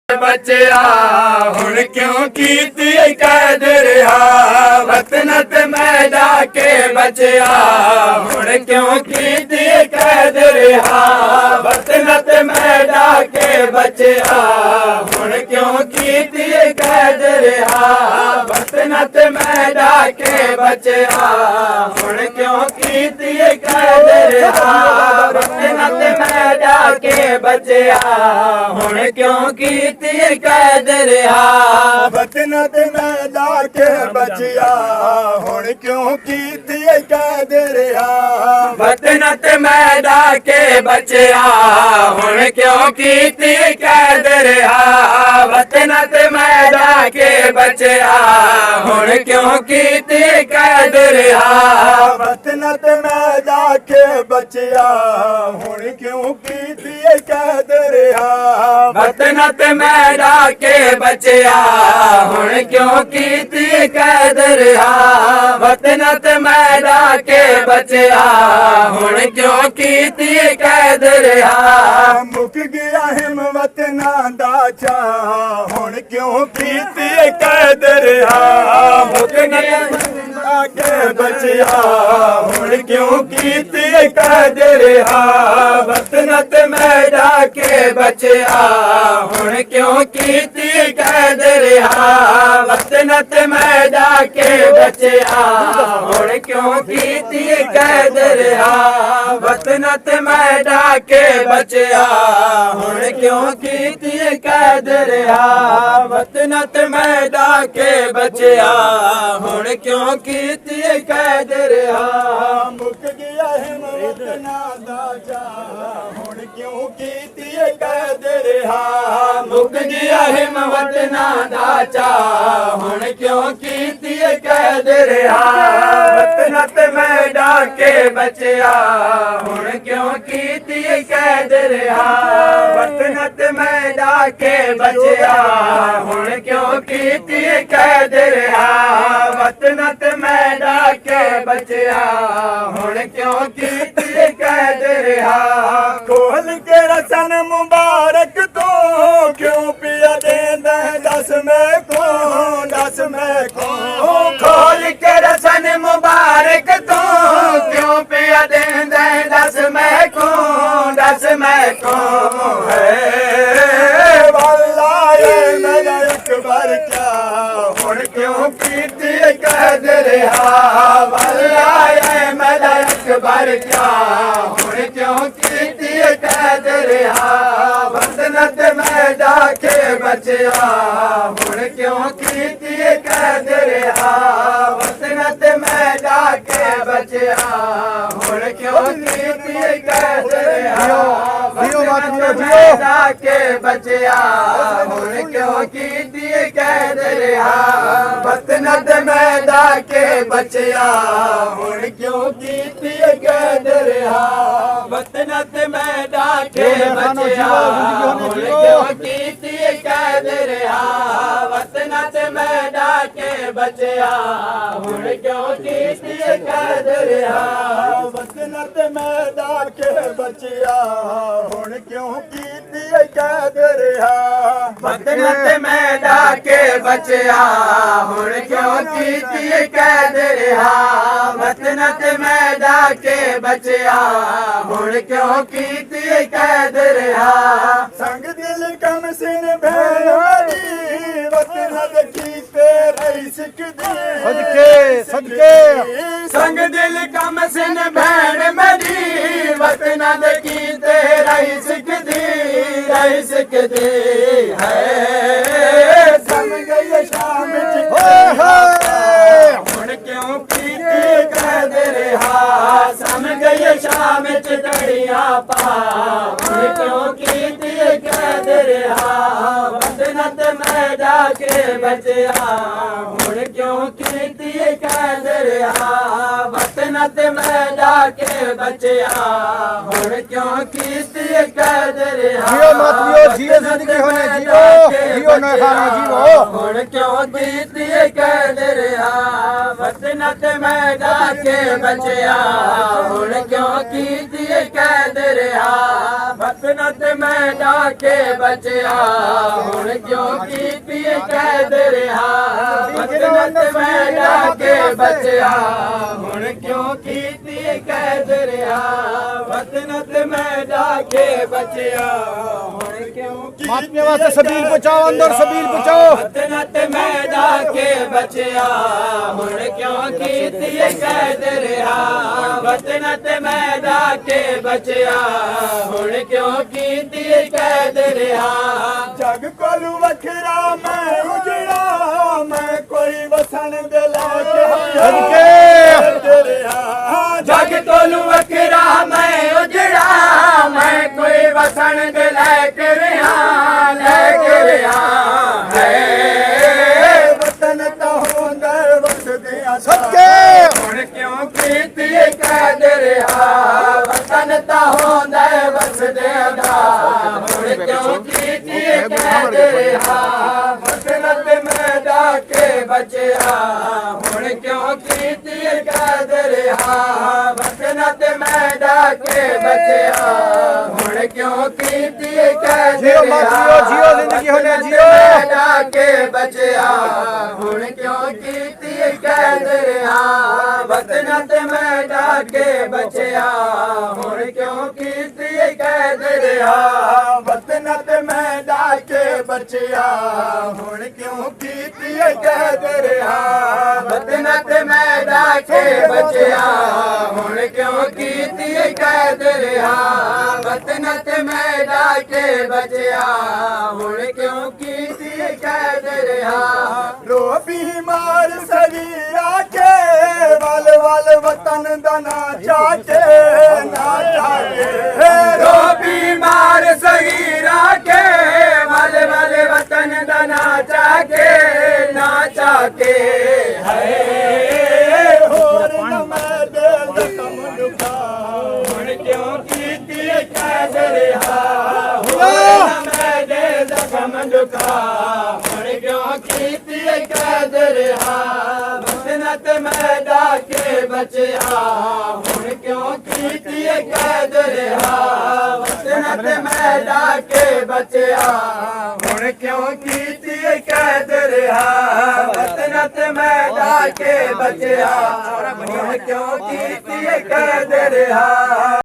बचिया हुण क्यों कीती कैद रिहा वतन ते मैदा के बचिया हुण क्यों कीती कैद रिहा वतन ते मैदा के बचिया हुण क्यों कीती कैद रिहा वतन ते मैदा के बचिया हुण क्यों कीती कैद रिहा वतन ते मैदा के बचिया हुण क्यों कीती कैद रिहा वतन ते मैदा के बचिया हुण क्यों कीती कैद रिहा वतन ते मैदा के बचिया हुण क्यों कीती कैद रिहा वतन ते मैदा के बचिया हुण क्यों कीती कैद रिहा वतन ते मैदा के बचिया हुण क्यों कीती कैद रिहा वतन ते मैदा के बचिया हुण क्यों कीती कैद रिहा वतन ते मैदा के बचिया हुण क्यों कीती कैद रिहा मुक गया हिम वतना दा चा हुण क्यों कीती कैद रिहा मुक गया के बचिया हुण क्यों कीती कैद रिहा वतन ते मैदा के बचिया हुण क्यों कीती कैद रिहा वतन ते मैदा के बचिया हुण क्यों कीती कैद रिहा वतन ते मैदा के बचिया हुण क्यों कीती कैद रिहा वतन ते मैदा के बचिया हुण क्यों कीती कैद रिहा मुक गया हिम वतना दा चा हुण क्यों कीती कैद रिहा मुक गया हिम वतना दा चा हुण क्यों कीती कैद रिहा वतन ते मैदा के बचिया हुण क्यों कीती कैद रिहा वतन ते मैदा के बचिया हुण क्यों कीती कैद रिहा वतन ते मैदा के बचिया हुण क्यों कीती कैद रिहा खोल के रसन मुबारक तो क्यों पिया देंदा दस मैं को खोल के रसन मुबारक तो क्यों पिया देंदा दस मैं को है वल्लाह मेरा अकबर क्या हुण क्यों कीती कैद रिहा वल्लाह मेरा अकबर क्या हुण क्यों कीती कैद रिहा वतन ते मैदा के बचिया हुण क्यों कीती कैद रिहा वतन ते मैदा के बचिया हुण क्यों कीती कैद रिहा वतन ते मैदा के बचिया हुण क्यों कीती कैद रिहा वतन ते मैदा के बचिया हुण क्यों कीती कैद रिहा वतन ते मैदा के बचिया हुण क्यों कीती कैद रिहा वतन ते मैदा के बचिया हुण क्यों कीती कैद रिहा वतन ते मैदा के बचिया हुण क्यों कीती कैद रिहा वतन ते मैदा के बचिया हुण क्यों कीती कैद रिहा वतन ते मैदा के बचिया हुण क्यों कीती कैद रिहा संग दिल कम सिन भैन मरी वतन की तेरे सिकदी सदके संग दिल कम सिन भैन मरी वतन की तेरा सिकदी है सम गई शाम हुण क्यों कीती कैद रिहा सम गई शाम चढ़िया पा हुण क्यों कीती कैद रिहा वतन ते मैदा के बचिया हुण क्यों कीती कैद रिहा वतन ते मैदा के बचिया हुण क्यों कीती कैद रिहा जियो जिंदगी होने जियो ਜੀਓ ਨਾ ਖਾਣਾ ਜੀਓ ਹੁਣ ਕਿਉਂ ਕੀਤੀ ਕੈਦ ਰਿਹਾ ਵਤਨ ਤੇ ਮੈਂ ਜਾ ਕੇ ਬਚਿਆ ਹੁਣ ਕਿਉਂ ਕੀਤੀ ਕੈਦ ਰਿਹਾ ਵਤਨ ਤੇ ਮੈਂ ਜਾ ਕੇ ਬਚਿਆ ਹੁਣ ਕਿਉਂ ਕੀਤੀ ਕੈਦ ਰਿਹਾ ਵਤਨ ਤੇ ਮੈਂ ਜਾ ਕੇ ਬਚਿਆ ਹੁਣ ਕਿਉਂ ਕੀਤੀ ਕੈਦ ਰਿਹਾ ਵਤਨ ਤੇ ਮੈਂ ਜਾ ਕੇ ਬਚਿਆ ਹੁਣ ਕਿਉਂ अपने वास्ते सबील बचाओ अंदर सबील बचाओ वतन ते मैं जाके बचिया हुण क्यों कीती कैद रहा वतन ते मैं जाके बचिया हुण क्यों कीती कैद रहा जग कोलू वखरा मैं उजड़ा मैं कोई वसन दिला सदके जग तोलू वखरा मैं उजड़ा मैं कोई वसन दे लेके रहा वतन तो होंदा वसदे सदके ਹੁਣ ਕਿਉਂ ਕੀਤੀ ਕੈਦ ਰਿਹਾ ਵਤਨ ਤਾਂ ਹੁੰਦਾ ਵਸਦੇ ਦਾ ਹੁਣ ਕਿਉਂ ਕੀਤੀ ਕੈਦ ਰਿਹਾ ਵਤਨ ਤੇ ਮੈਂ ਜਾ ਕੇ ਬਚਿਆ ਹੁਣ ਕਿਉਂ ਕੀਤੀ ਕੈਦ ਰਿਹਾ ਵਤਨ ਤੇ ਮੈਂ ਜਾ ਕੇ ਬਚਿਆ ਹੁਣ ਕਿਉਂ ਕੀਤੀ ਕੈਦ जियो माँ ਰਿਹਾ जियो जिंदगी होने वतन ते जियो मैं जा के बचिया ਹੁਣ ਕਿਉਂ ਕੀਤੀ ਕੈਦ ਰਿਹਾ ਵਤਨ ਤੇ ਮੈਂ ਜਾ ਕੇ ਬਚਿਆ ਹੁਣ ਕਿਉਂ ਕੀਤੀ ਕੈਦ ਰਿਹਾ वतन ते मैं जाके बचिया हुण क्यों कीती कैद रहा ਵਤਨ ਤੇ ਮੈਂ ਜਾ ਕੇ ਬਚਿਆ ਹੁਣ ਕਿਉਂ ਕੀਤੀ ਕੈਦ ਰਿਹਾ ਵਤਨ ਤੇ ਮੈਂ ਜਾ ਕੇ ਬਚਿਆ ਹੁਣ ਕਿਉਂ ਕੀਤੀ ਕੈਦ ਰਿਹਾ रो बीमार सरीरा के वल वल वतन दा ना चाके रो बीमार सगीरा के वाले वाले वतन दा नाचा के है होर न मैं दे जखम दुखा हुण क्यों कीती कैद रहा हुण मैं दे जखम दुखा हुण क्यों कीती कैद रहा वतन ते मैं जा के बचिया हुण क्यों कीती कैद रहा वतन ते मैं जा के बचिया हुण क्यों कीती कैद रहा वतन ते मैं जा के बचिया हुण क्यों कीती कैद रहा